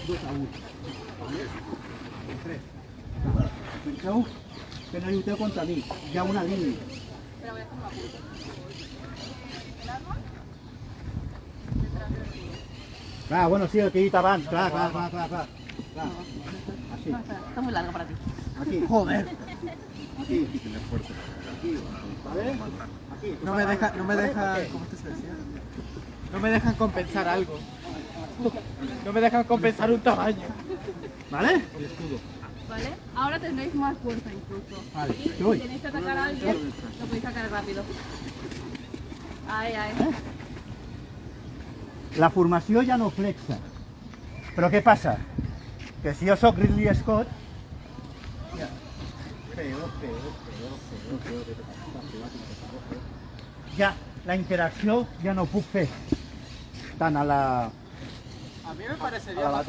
2-1. Vale? 3. Penseu que no lluiteu contra mi. Hi ha una línia. Pero voy a hacer una punta. El arma detrás del escudo. Clar, bueno, sí, el que he dit abans. Clar. Així. No, espera, está muy larga para ti. Aquí. Joder. Aquí. Aquí. ¿Vale? Aquí. No me dejan, ¿cómo se decía? No me dejan compensar algo. No me dejan compensar un tamaño. ¿Vale? ¿Vale? Ahora tendréis más fuerza incluso. Vale, Y si voy. tenéis que atacar a alguien, lo podéis sacar rápido. Ahí. La formació ja no flexa. Però què passa? Que si jo sóc Ridley Scott... Ja, la interacció ja no puc fer tant a la... A mí me parecería